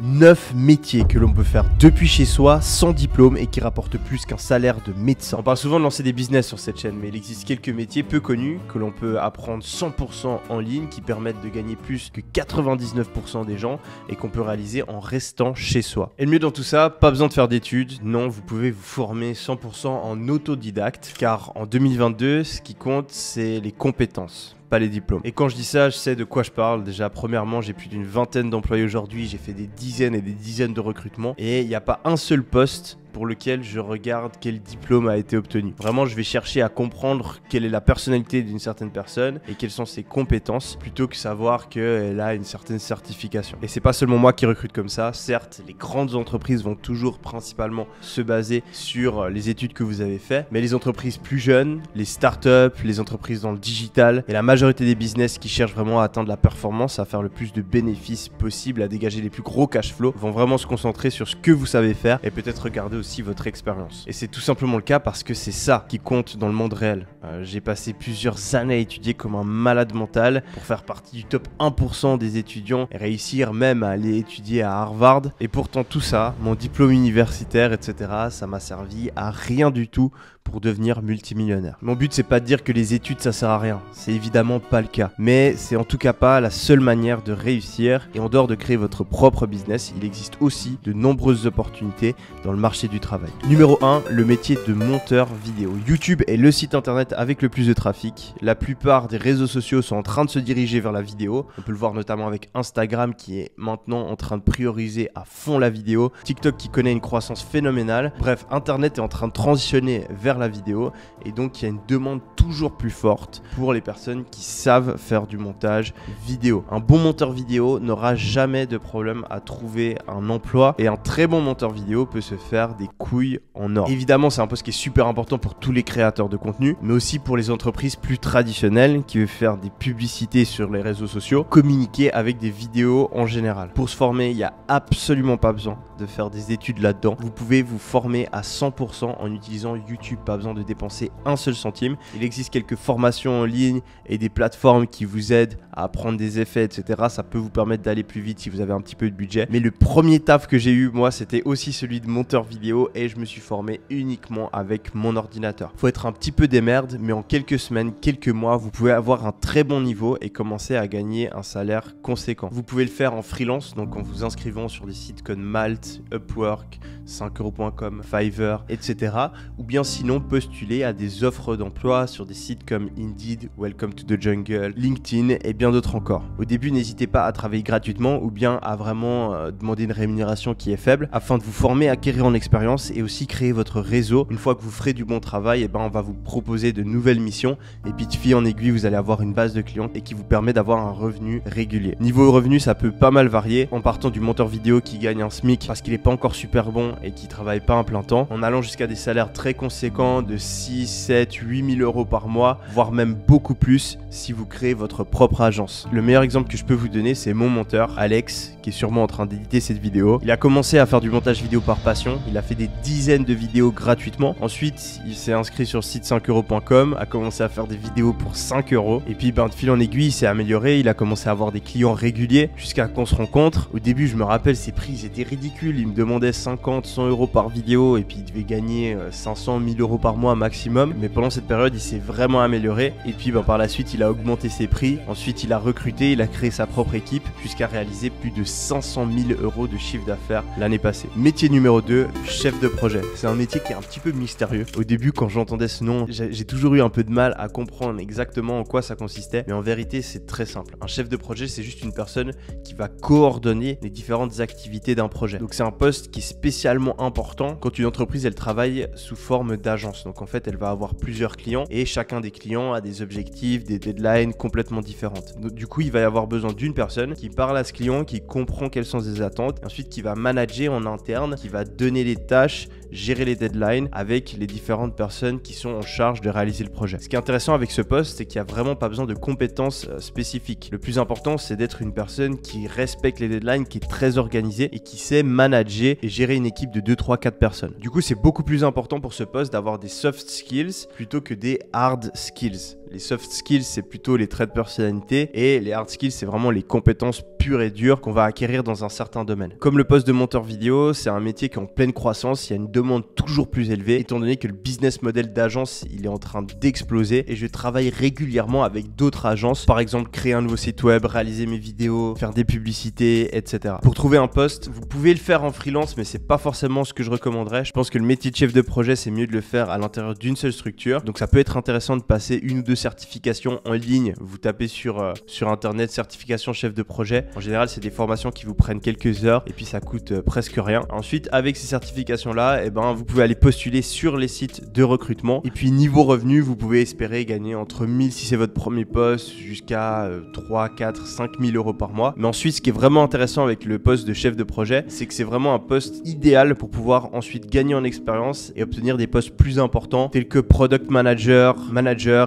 9 métiers que l'on peut faire depuis chez soi sans diplôme et qui rapportent plus qu'un salaire de médecin. On parle souvent de lancer des business sur cette chaîne, mais il existe quelques métiers peu connus que l'on peut apprendre 100% en ligne qui permettent de gagner plus que 99% des gens et qu'on peut réaliser en restant chez soi. Et le mieux dans tout ça, pas besoin de faire d'études, non, vous pouvez vous former 100% en autodidacte car en 2022, ce qui compte, c'est les compétences, pas les diplômes. Et quand je dis ça, je sais de quoi je parle. Déjà, premièrement, j'ai plus d'une vingtaine d'employés aujourd'hui, j'ai fait des dizaines et des dizaines de recrutements et il n'y a pas un seul poste pour lequel je regarde quel diplôme a été obtenu. Vraiment, je vais chercher à comprendre quelle est la personnalité d'une certaine personne et quelles sont ses compétences plutôt que savoir qu'elle a une certaine certification. Et c'est pas seulement moi qui recrute comme ça. Certes, les grandes entreprises vont toujours principalement se baser sur les études que vous avez faites, mais les entreprises plus jeunes, les startups, les entreprises dans le digital et la majorité des business qui cherchent vraiment à atteindre la performance, à faire le plus de bénéfices possible, à dégager les plus gros cash flow, vont vraiment se concentrer sur ce que vous savez faire et peut-être regarder aussi votre expérience. Et c'est tout simplement le cas parce que c'est ça qui compte dans le monde réel. J'ai passé plusieurs années à étudier comme un malade mental pour faire partie du top 1% des étudiants et réussir même à aller étudier à Harvard. Et pourtant tout ça, mon diplôme universitaire, etc., ça m'a servi à rien du tout pour devenir multimillionnaire. Mon but, c'est pas de dire que les études ça sert à rien, c'est évidemment pas le cas, mais c'est en tout cas pas la seule manière de réussir. Et en dehors de créer votre propre business, il existe aussi de nombreuses opportunités dans le marché du travail. Numéro 1, le métier de monteur vidéo. YouTube est le site internet avec le plus de trafic. La plupart des réseaux sociaux sont en train de se diriger vers la vidéo. On peut le voir notamment avec Instagram qui est maintenant en train de prioriser à fond la vidéo, TikTok qui connaît une croissance phénoménale. Bref, Internet est en train de transitionner vers la vidéo et donc il y a une demande toujours plus forte pour les personnes qui savent faire du montage vidéo. Un bon monteur vidéo n'aura jamais de problème à trouver un emploi et un très bon monteur vidéo peut se faire des couilles en or. Évidemment, c'est un poste qui est super important pour tous les créateurs de contenu, mais aussi pour les entreprises plus traditionnelles qui veulent faire des publicités sur les réseaux sociaux, communiquer avec des vidéos en général. Pour se former, il n'y a absolument pas besoin de faire des études là-dedans. Vous pouvez vous former à 100% en utilisant YouTube, pas besoin de dépenser un seul centime. Il existe quelques formations en ligne et des plateformes qui vous aident à apprendre des effets, etc. Ça peut vous permettre d'aller plus vite si vous avez un petit peu de budget. Mais le premier taf que j'ai eu, moi, c'était aussi celui de monteur vidéo et je me suis formé uniquement avec mon ordinateur. Faut être un petit peu des merdes, mais en quelques semaines, quelques mois, vous pouvez avoir un très bon niveau et commencer à gagner un salaire conséquent. Vous pouvez le faire en freelance, donc en vous inscrivant sur des sites comme Malt, Upwork, 5euros.com, Fiverr, etc. Ou bien sinon postuler à des offres d'emploi sur des sites comme Indeed, Welcome to the Jungle, LinkedIn et bien d'autres encore. Au début, n'hésitez pas à travailler gratuitement ou bien à vraiment demander une rémunération qui est faible afin de vous former, acquérir en expérience et aussi créer votre réseau. Une fois que vous ferez du bon travail, on va vous proposer de nouvelles missions et puis de fil en aiguille, vous allez avoir une base de clients et qui vous permet d'avoir un revenu régulier. Niveau revenu, ça peut pas mal varier en partant du monteur vidéo qui gagne un SMIC parce qu'il est pas encore super bon et qui travaille pas un plein temps, en allant jusqu'à des salaires très conséquents de 6, 7, 8 000 euros par mois, voire même beaucoup plus si vous créez votre propre agence. Le meilleur exemple que je peux vous donner, c'est mon monteur, Alex, qui est sûrement en train d'éditer cette vidéo. Il a commencé à faire du montage vidéo par passion, il a fait des dizaines de vidéos gratuitement. Ensuite, il s'est inscrit sur le site 5euros.com, a commencé à faire des vidéos pour 5 euros. Et puis, de fil en aiguille, il s'est amélioré, il a commencé à avoir des clients réguliers jusqu'à qu'on se rencontre. Au début, je me rappelle, ses prix étaient ridicules. Il me demandait 50, 100 euros par vidéo et puis il devait gagner 500, 1000 euros par mois maximum. Mais pendant cette période, il s'est vraiment amélioré. Et puis, par la suite, il a augmenté ses prix. Ensuite, il a recruté, il a créé sa propre équipe jusqu'à réaliser plus de 500 000 euros de chiffre d'affaires l'année passée. Métier numéro 2, chef de projet. C'est un métier qui est un petit peu mystérieux. Au début, quand j'entendais ce nom, j'ai toujours eu un peu de mal à comprendre exactement en quoi ça consistait. Mais en vérité, c'est très simple. Un chef de projet, c'est juste une personne qui va coordonner les différentes activités d'un projet. Donc, c'est un poste qui est spécialement important quand une entreprise, elle travaille sous forme d'agence. Donc, en fait, elle va avoir plusieurs clients et chacun des clients a des objectifs, des deadlines complètement différentes. Donc, du coup, il va y avoir besoin d'une personne qui parle à ce client, qui comprend quelles sont ses attentes, et ensuite qui va manager en interne, qui va donner les tâches, gérer les deadlines avec les différentes personnes qui sont en charge de réaliser le projet. Ce qui est intéressant avec ce poste, c'est qu'il n'y a vraiment pas besoin de compétences spécifiques. Le plus important, c'est d'être une personne qui respecte les deadlines, qui est très organisée et qui sait manager et gérer une équipe de 2, 3, 4 personnes. Du coup, c'est beaucoup plus important pour ce poste d'avoir des soft skills plutôt que des hard skills. Les soft skills, c'est plutôt les traits de personnalité et les hard skills, c'est vraiment les compétences pures et dures qu'on va acquérir dans un certain domaine. Comme le poste de monteur vidéo, c'est un métier qui est en pleine croissance, il y a une demande toujours plus élevée étant donné que le business model d'agence, il est en train d'exploser et je travaille régulièrement avec d'autres agences, par exemple créer un nouveau site web, réaliser mes vidéos, faire des publicités, etc. Pour trouver un poste, vous pouvez le faire en freelance, mais c'est pas forcément ce que je recommanderais. Je pense que le métier de chef de projet, c'est mieux de le faire à l'intérieur d'une seule structure. Donc ça peut être intéressant de passer une ou deux certifications en ligne. Vous tapez sur internet certification chef de projet. En général, c'est des formations qui vous prennent quelques heures et puis ça coûte presque rien. Ensuite, avec ces certifications-là, vous pouvez aller postuler sur les sites de recrutement. Et puis niveau revenu, vous pouvez espérer gagner entre 1000 si c'est votre premier poste jusqu'à 3, 4, 5 000 euros par mois. Mais ensuite, ce qui est vraiment intéressant avec le poste de chef de projet, c'est que c'est vraiment un poste idéal pour pouvoir ensuite gagner en expérience et obtenir des postes plus importants tels que product manager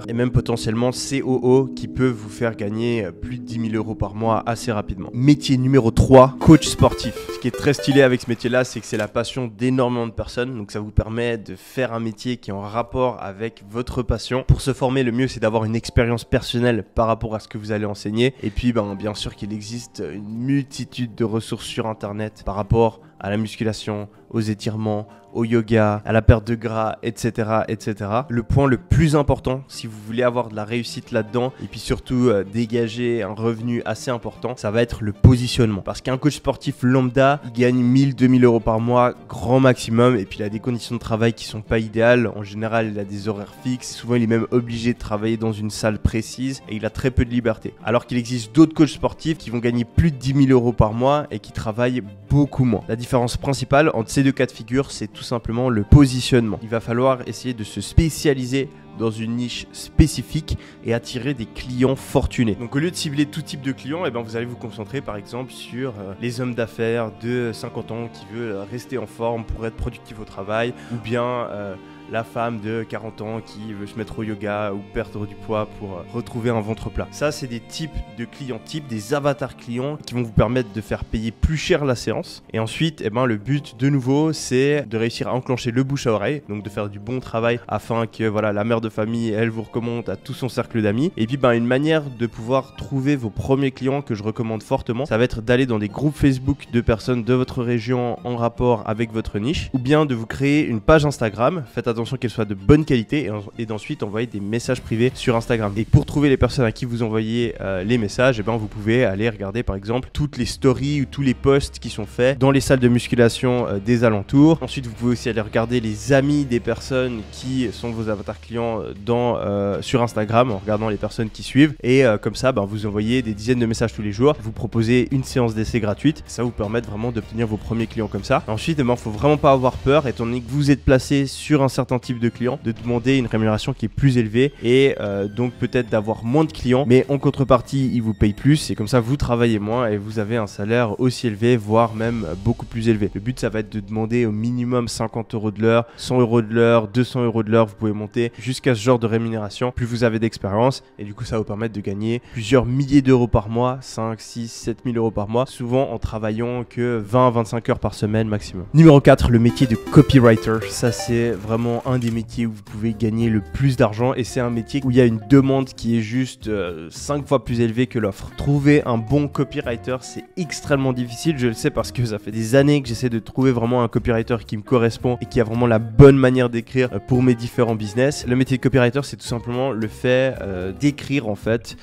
et même potentiellement COO qui peuvent vous faire gagner plus de 10 000 euros par mois assez rapidement. Métier numéro 3, coach sportif. Ce qui est très stylé avec ce métier-là, c'est que c'est la passion d'énormément de personnes. Donc ça vous permet de faire un métier qui est en rapport avec votre passion. Pour se former, le mieux c'est d'avoir une expérience personnelle par rapport à ce que vous allez enseigner. Et puis bien sûr qu'il existe une multitude de ressources sur internet par rapport à la musculation, aux étirements, au yoga, à la perte de gras, etc., etc. Le point le plus important, si vous voulez avoir de la réussite là-dedans, et puis surtout dégager un revenu assez important, ça va être le positionnement. Parce qu'un coach sportif lambda, il gagne 1000-2000 euros par mois, grand maximum, et puis il a des conditions de travail qui sont pas idéales. En général, il a des horaires fixes, souvent il est même obligé de travailler dans une salle précise, et il a très peu de liberté. Alors qu'il existe d'autres coachs sportifs qui vont gagner plus de 10 000 euros par mois, et qui travaillent beaucoup moins. La différence principale entre ces deux cas de figure, c'est tout simplement le positionnement. Il va falloir essayer de se spécialiser dans une niche spécifique et attirer des clients fortunés. Donc au lieu de cibler tout type de clients, vous allez vous concentrer par exemple sur les hommes d'affaires de 50 ans qui veulent rester en forme pour être productif au travail, ou bien la femme de 40 ans qui veut se mettre au yoga ou perdre du poids pour retrouver un ventre plat. Ça, c'est des types de clients types, des avatars clients qui vont vous permettre de faire payer plus cher la séance. Et ensuite, le but de nouveau, c'est de réussir à enclencher le bouche à oreille, donc de faire du bon travail afin que la mère de famille, elle vous recommande à tout son cercle d'amis. Et puis une manière de pouvoir trouver vos premiers clients que je recommande fortement, ça va être d'aller dans des groupes Facebook de personnes de votre région en rapport avec votre niche, ou bien de vous créer une page Instagram. Faites attention qu'elle soit de bonne qualité et d'ensuite envoyer des messages privés sur Instagram. Et pour trouver les personnes à qui vous envoyez les messages, vous pouvez aller regarder par exemple toutes les stories ou tous les posts qui sont faits dans les salles de musculation des alentours. Ensuite, vous pouvez aussi aller regarder les amis des personnes qui sont vos avatars clients sur Instagram en regardant les personnes qui suivent. Et comme ça, vous envoyez des dizaines de messages tous les jours. Vous proposez une séance d'essai gratuite. Ça vous permet vraiment d'obtenir vos premiers clients comme ça. Ensuite, faut vraiment pas avoir peur, étant donné que vous êtes placé sur un certain type de clients, de demander une rémunération qui est plus élevée et donc peut-être d'avoir moins de clients, mais en contrepartie ils vous payent plus et comme ça vous travaillez moins et vous avez un salaire aussi élevé, voire même beaucoup plus élevé. Le but, ça va être de demander au minimum 50 euros de l'heure, 100 euros de l'heure, 200 euros de l'heure. Vous pouvez monter jusqu'à ce genre de rémunération plus vous avez d'expérience et du coup ça va vous permettre de gagner plusieurs milliers d'euros par mois, 5, 6, 7 000 euros par mois, souvent en travaillant que 20 à 25 heures par semaine maximum. Numéro 4, le métier de copywriter. Ça, c'est vraiment un des métiers où vous pouvez gagner le plus d'argent et c'est un métier où il y a une demande qui est juste 5 fois plus élevée que l'offre. Trouver un bon copywriter, c'est extrêmement difficile, je le sais parce que ça fait des années que j'essaie de trouver vraiment un copywriter qui me correspond et qui a vraiment la bonne manière d'écrire pour mes différents business. Le métier de copywriter, c'est tout simplement le fait d'écrire en fait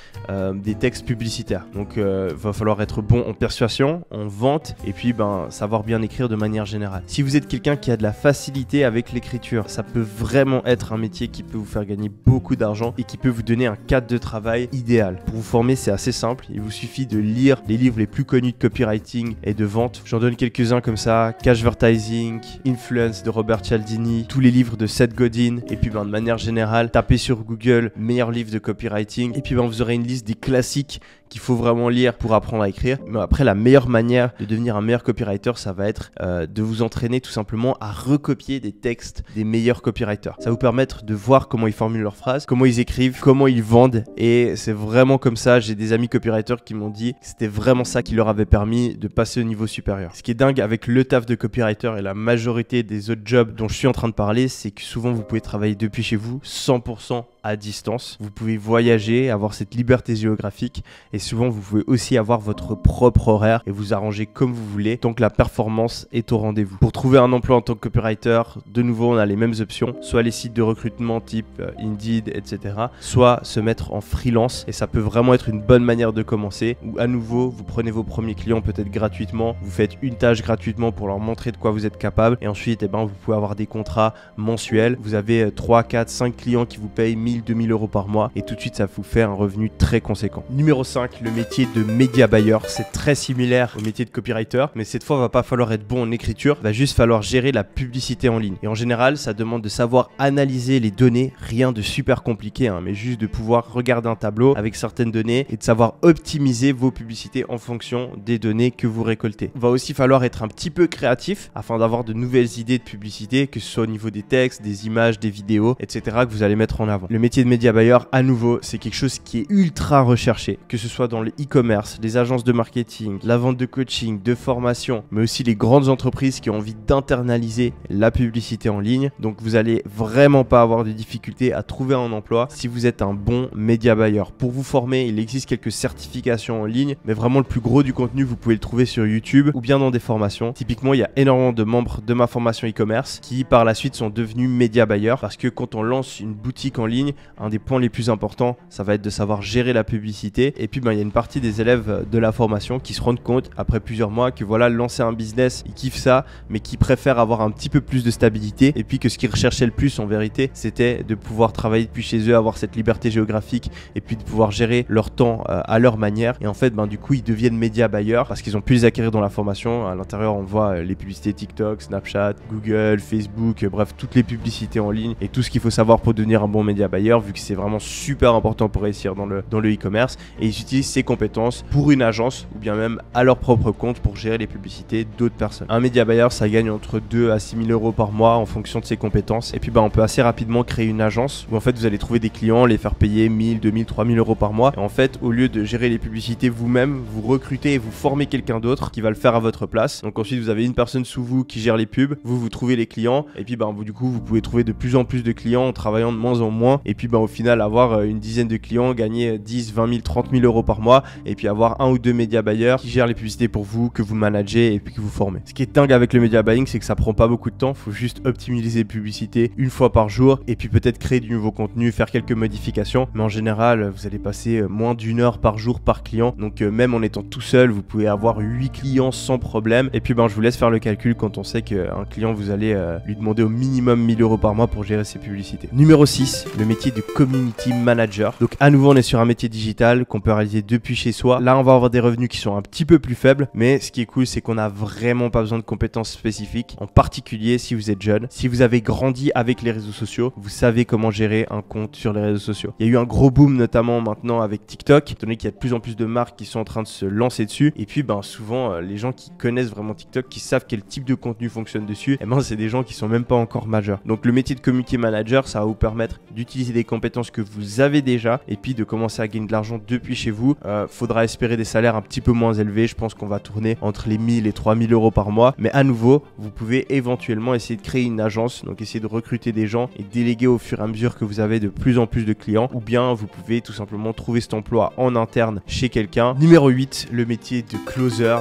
des textes publicitaires. Donc va falloir être bon en persuasion, en vente et puis savoir bien écrire de manière générale. Si vous êtes quelqu'un qui a de la facilité avec l'écriture, ça peut vraiment être un métier qui peut vous faire gagner beaucoup d'argent et qui peut vous donner un cadre de travail idéal. Pour vous former, c'est assez simple, il vous suffit de lire les livres les plus connus de copywriting et de vente. J'en donne quelques-uns comme ça: Cashvertising, Influence de Robert Cialdini, tous les livres de Seth Godin et puis de manière générale, tapez sur Google meilleurs livres de copywriting et puis vous aurez une liste des classiques qu'il faut vraiment lire pour apprendre à écrire. Mais après, la meilleure manière de devenir un meilleur copywriter, ça va être de vous entraîner tout simplement à recopier des textes des meilleurs copywriters. Ça va vous permettre de voir comment ils formulent leurs phrases, comment ils écrivent, comment ils vendent et c'est vraiment comme ça. J'ai des amis copywriters qui m'ont dit que c'était vraiment ça qui leur avait permis de passer au niveau supérieur. Ce qui est dingue avec le taf de copywriter et la majorité des autres jobs dont je suis en train de parler, c'est que souvent vous pouvez travailler depuis chez vous 100% à distance. Vous pouvez voyager, avoir cette liberté géographique et souvent vous pouvez aussi avoir votre propre horaire et vous arranger comme vous voulez tant que la performance est au rendez-vous. Pour trouver un emploi en tant que copywriter, de nouveau on a les mêmes options, soit les sites de recrutement type Indeed, etc. soit se mettre en freelance et ça peut vraiment être une bonne manière de commencer où à nouveau vous prenez vos premiers clients peut-être gratuitement, vous faites une tâche gratuitement pour leur montrer de quoi vous êtes capable et ensuite vous pouvez avoir des contrats mensuels, vous avez 3, 4, 5 clients qui vous payent 1000, 2000 euros par mois et tout de suite ça vous fait un revenu très conséquent. Numéro 5, le métier de média buyer. C'est très similaire au métier de copywriter mais cette fois il va pas falloir être bon en écriture, il va juste falloir gérer la publicité en ligne et en général ça demande de savoir analyser les données, rien de super compliqué mais juste de pouvoir regarder un tableau avec certaines données et de savoir optimiser vos publicités en fonction des données que vous récoltez. Il va aussi falloir être un petit peu créatif afin d'avoir de nouvelles idées de publicité, que ce soit au niveau des textes, des images, des vidéos, etc. que vous allez mettre en avant. Le métier de média buyer, à nouveau, c'est quelque chose qui est ultra recherché, que ce soit dans le e-commerce, les agences de marketing, la vente de coaching, de formation, mais aussi les grandes entreprises qui ont envie d'internaliser la publicité en ligne. Donc vous allez vraiment pas avoir de difficultés à trouver un emploi si vous êtes un bon média buyer. Pour vous former, il existe quelques certifications en ligne, mais vraiment le plus gros du contenu, vous pouvez le trouver sur YouTube ou bien dans des formations. Typiquement, il y a énormément de membres de ma formation e-commerce qui par la suite sont devenus média buyers parce que quand on lance une boutique en ligne, un des points les plus importants, ça va être de savoir gérer la publicité. Et puis, il y a une partie des élèves de la formation qui se rendent compte après plusieurs mois que voilà, lancer un business, ils kiffent ça, mais qui préfèrent avoir un petit peu plus de stabilité. Et puis que ce qu'ils recherchaient le plus en vérité, c'était de pouvoir travailler depuis chez eux, avoir cette liberté géographique et puis de pouvoir gérer leur temps à leur manière. Et en fait, du coup, ils deviennent média buyers parce qu'ils ont pu les acquérir dans la formation. À l'intérieur, on voit les publicités TikTok, Snapchat, Google, Facebook, bref, toutes les publicités en ligne et tout ce qu'il faut savoir pour devenir un bon média buyer, vu que c'est vraiment super important pour réussir dans le e-commerce. Et ils utilisent ces compétences pour une agence ou bien même à leur propre compte pour gérer les publicités d'autres personnes. Un média buyer, ça gagne entre 2 à 6 000 euros par mois en fonction de ses compétences. Et puis, on peut assez rapidement créer une agence où en fait, vous allez trouver des clients, les faire payer 1000, 2000, 3000 euros par mois. Et en fait, au lieu de gérer les publicités vous-même, vous recrutez et vous formez quelqu'un d'autre qui va le faire à votre place. Donc ensuite, vous avez une personne sous vous qui gère les pubs, vous trouvez les clients et puis vous, du coup, vous pouvez trouver de plus en plus de clients en travaillant de moins en moins et puis au final avoir une dizaine de clients, gagner 10, 20 000, 30 000 euros par mois et puis avoir un ou deux média buyers qui gèrent les publicités pour vous, que vous managez et puis que vous formez. Ce qui est dingue avec le media buying, c'est que ça prend pas beaucoup de temps, faut juste optimiser les publicités une fois par jour et puis peut-être créer du nouveau contenu, faire quelques modifications, mais en général, vous allez passer moins d'1 heure par jour par client. Donc même en étant tout seul, vous pouvez avoir 8 clients sans problème. Et puis je vous laisse faire le calcul quand on sait qu'un client, vous allez lui demander au minimum 1000 euros par mois pour gérer ses publicités. Numéro 6, le métier de community manager. Donc à nouveau, on est sur un métier digital qu'on peut réaliser depuis chez soi. Là, on va avoir des revenus qui sont un petit peu plus faibles, mais ce qui est cool, c'est qu'on n'a vraiment pas besoin de compétences spécifiques. En particulier si vous êtes jeune, si vous avez grandi avec les réseaux sociaux, vous savez comment gérer un compte sur les réseaux sociaux. Il y a eu un gros boom notamment maintenant avec TikTok, étant donné qu'il y a de plus en plus de marques qui sont en train de se lancer dessus. Et puis souvent les gens qui connaissent vraiment TikTok, qui savent quel type de contenu fonctionne dessus, c'est des gens qui sont même pas encore majeurs. Donc le métier de community manager, ça va vous permettre d'utiliser des compétences que vous avez déjà et puis de commencer à gagner de l'argent depuis chez vous. Faudra espérer des salaires un petit peu moins élevés. Je pense qu'on va tourner entre les 1000 et 3000 euros par mois. Mais à nouveau, vous pouvez éventuellement essayer de créer une agence, donc essayer de recruter des gens et déléguer au fur et à mesure que vous avez de plus en plus de clients. Ou bien vous pouvez tout simplement trouver cet emploi en interne chez quelqu'un. Numéro 8, le métier de closer.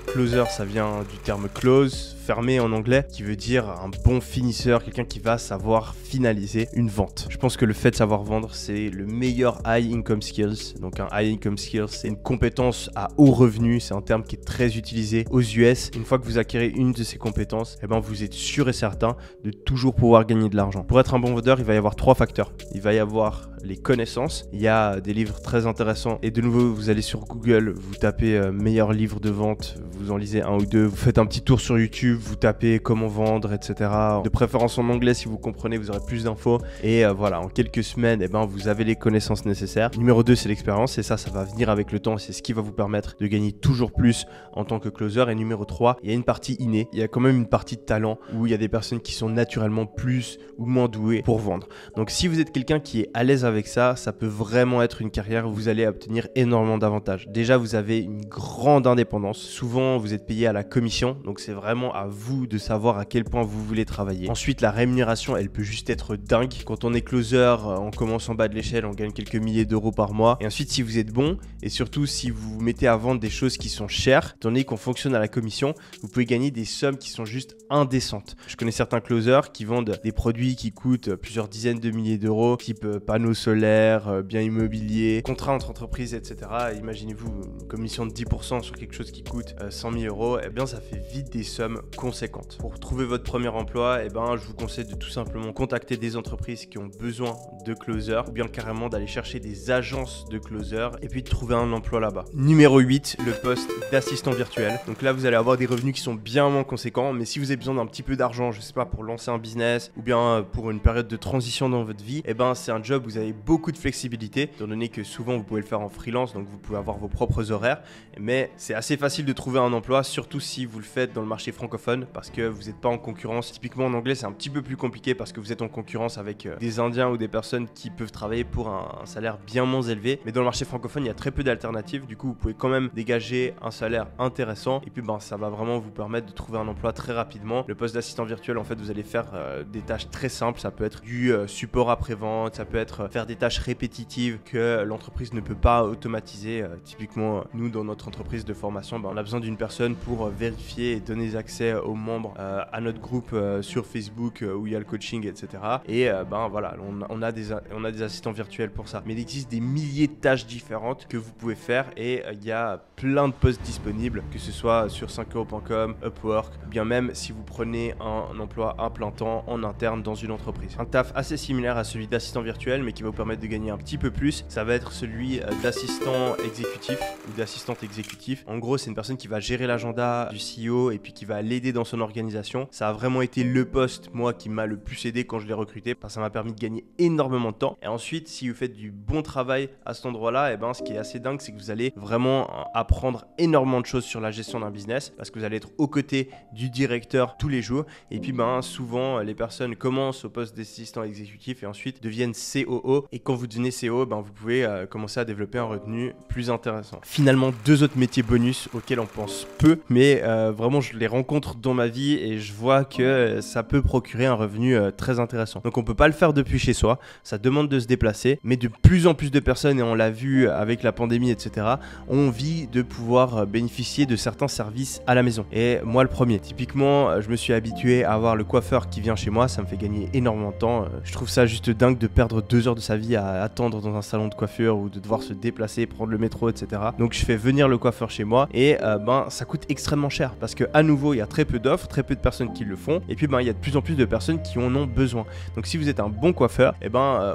Closer, ça vient du terme close, fermé en anglais, qui veut dire un bon finisseur, quelqu'un qui va savoir finaliser une vente. Je pense que le fait de savoir vendre, c'est le meilleur high income skills. Donc un high income skills, c'est une compétence à haut revenu, c'est un terme qui est très utilisé aux US. Une fois que vous acquérez une de ces compétences, vous êtes sûr et certain de toujours pouvoir gagner de l'argent. Pour être un bon vendeur, il va y avoir 3 facteurs. Il va y avoir les connaissances, il y a des livres très intéressants et de nouveau vous allez sur Google, vous tapez meilleur livre de vente, vous en lisez un ou deux, vous faites un petit tour sur YouTube, vous tapez comment vendre, etc. De préférence en anglais si vous comprenez, vous aurez plus d'infos et voilà, en quelques semaines vous avez les connaissances nécessaires. Numéro 2, c'est l'expérience et ça va venir avec le temps, c'est ce qui va vous permettre de gagner toujours plus en tant que closer. Et numéro 3, il y a une partie innée, il y a quand même une partie de talent où il y a des personnes qui sont naturellement plus ou moins douées pour vendre. Donc si vous êtes quelqu'un qui est à l'aise avec ça, ça peut vraiment être une carrière où vous allez obtenir énormément d'avantages. Déjà, vous avez une grande indépendance. Souvent, vous êtes payé à la commission, donc c'est vraiment à à vous de savoir à quel point vous voulez travailler. Ensuite, la rémunération, elle peut juste être dingue. Quand on est closer, on commence en bas de l'échelle, on gagne quelques milliers d'euros par mois. Et ensuite, si vous êtes bon, et surtout si vous vous mettez à vendre des choses qui sont chères, étant donné qu'on fonctionne à la commission, vous pouvez gagner des sommes qui sont juste indécentes. Je connais certains closers qui vendent des produits qui coûtent plusieurs dizaines de milliers d'euros, type panneaux solaires, biens immobiliers, contrats entre entreprises, etc. Imaginez-vous une commission de 10% sur quelque chose qui coûte 100 000 euros, eh bien ça fait vite des sommes conséquentes. Pour trouver votre premier emploi, eh ben, je vous conseille de tout simplement contacter des entreprises qui ont besoin de closers ou bien carrément d'aller chercher des agences de closers et puis de trouver un emploi là-bas. Numéro 8, le poste d'assistant virtuel. Donc là, vous allez avoir des revenus qui sont bien moins conséquents, mais si vous avez besoin d'un petit peu d'argent, je sais pas, pour lancer un business ou bien pour une période de transition dans votre vie, eh ben, c'est un job où vous avez beaucoup de flexibilité, étant donné que souvent vous pouvez le faire en freelance, donc vous pouvez avoir vos propres horaires, mais c'est assez facile de trouver un emploi, surtout si vous le faites dans le marché francophone, parce que vous n'êtes pas en concurrence. Typiquement en anglais, c'est un petit peu plus compliqué parce que vous êtes en concurrence avec des Indiens ou des personnes qui peuvent travailler pour un salaire bien moins élevé, mais dans le marché francophone, il y a très peu d'alternatives, du coup vous pouvez quand même dégager un salaire intéressant, et puis ça va vraiment vous permettre de trouver un emploi très rapidement. Le poste d'assistant virtuel, en fait, vous allez faire des tâches très simples, ça peut être du support après-vente, ça peut être faire des tâches répétitives que l'entreprise ne peut pas automatiser. Typiquement, nous, dans notre entreprise de formation, on a besoin d'une personne pour vérifier et donner accès aux membres à notre groupe sur Facebook où il y a le coaching, etc. Et voilà, on a des assistants virtuels pour ça. Mais il existe des milliers de tâches différentes que vous pouvez faire et il y a plein de postes disponibles, que ce soit sur 5euros.com, Upwork, ou bien même si vous prenez un emploi à plein temps en interne dans une entreprise. Un taf assez similaire à celui d'assistant virtuel, mais qui va vous permettre de gagner un petit peu plus, ça va être celui d'assistant exécutif ou d'assistante exécutif. En gros, c'est une personne qui va gérer l'agenda du CEO et puis qui va l'aider dans son organisation. Ça a vraiment été le poste, moi, qui m'a le plus aidé quand je l'ai recruté, parce que ça m'a permis de gagner énormément de temps. Et ensuite, si vous faites du bon travail à cet endroit-là, ce qui est assez dingue, c'est que vous allez vraiment apprendre énormément de choses sur la gestion d'un business, parce que vous allez être aux côtés du directeur tous les jours. Et puis souvent les personnes commencent au poste d'assistant exécutif et ensuite deviennent COO, et quand vous devenez COO, vous pouvez commencer à développer un revenu plus intéressant. Finalement, deux autres métiers bonus auxquels on pense peu, mais vraiment je les rencontre dans ma vie et je vois que ça peut procurer un revenu très intéressant. Donc on peut pas le faire depuis chez soi, ça demande de se déplacer, mais de plus en plus de personnes, et on l'a vu avec la pandémie, etc., ont envie de pouvoir bénéficier de certains services à la maison. Et moi le premier, typiquement, je me suis habitué à avoir le coiffeur qui vient chez moi, ça me fait gagner énormément de temps. Je trouve ça juste dingue de perdre 2 heures de sa vie à attendre dans un salon de coiffure ou de devoir se déplacer, prendre le métro, etc. Donc je fais venir le coiffeur chez moi et ça coûte extrêmement cher parce que à nouveau il y a très peu d'offres, très peu de personnes qui le font, et puis il y a de plus en plus de personnes qui en ont besoin. Donc si vous êtes un bon coiffeur,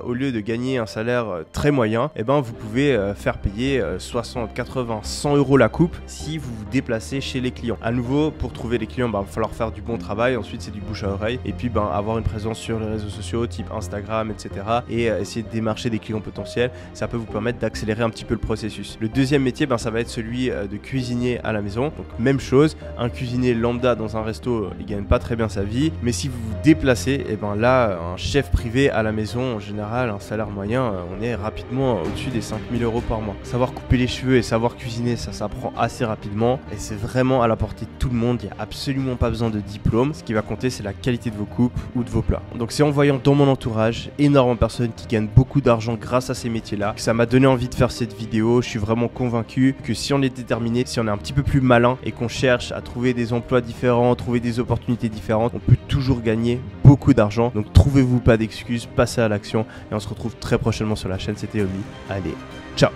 au lieu de gagner un salaire très moyen, vous pouvez faire payer 60, 80, 100 euros la coupe si vous vous déplacez chez les clients. À nouveau, pour trouver les clients, il va falloir faire du bon travail, ensuite c'est du bouche à oreille, et puis avoir une présence sur les réseaux sociaux type Instagram, etc. et essayer de démarcher des clients potentiels. Ça peut vous permettre d'accélérer un petit peu le processus. Le deuxième métier, ça va être celui de cuisinier à la maison. Donc même chose, un cuisinier lambda dans un resto, il gagne pas très bien sa vie, mais si vous vous déplacez, là, un chef privé à la maison, en général, un salaire moyen, on est rapidement au-dessus des 5 000 euros par mois. Savoir couper les cheveux et savoir cuisiner, ça s'apprend assez rapidement et c'est vraiment à la portée de tout le monde. Il n'y a absolument pas besoin de diplôme. Ce qui va compter, c'est la qualité de vos coupes ou de vos plats. Donc c'est en voyant dans mon entourage énormément de personnes qui gagnent beaucoup d'argent grâce à ces métiers-là que ça m'a donné envie de faire cette vidéo. Je suis vraiment convaincu que si on est déterminé, si on est un petit peu plus malin et qu'on cherche à trouver des emplois différents, trouver des opportunités différentes, on peut toujours gagner beaucoup d'argent. Donc trouvez-vous pas d'excuses, passez à l'action et on se retrouve très prochainement sur la chaîne. C'était Omi. Allez, ciao!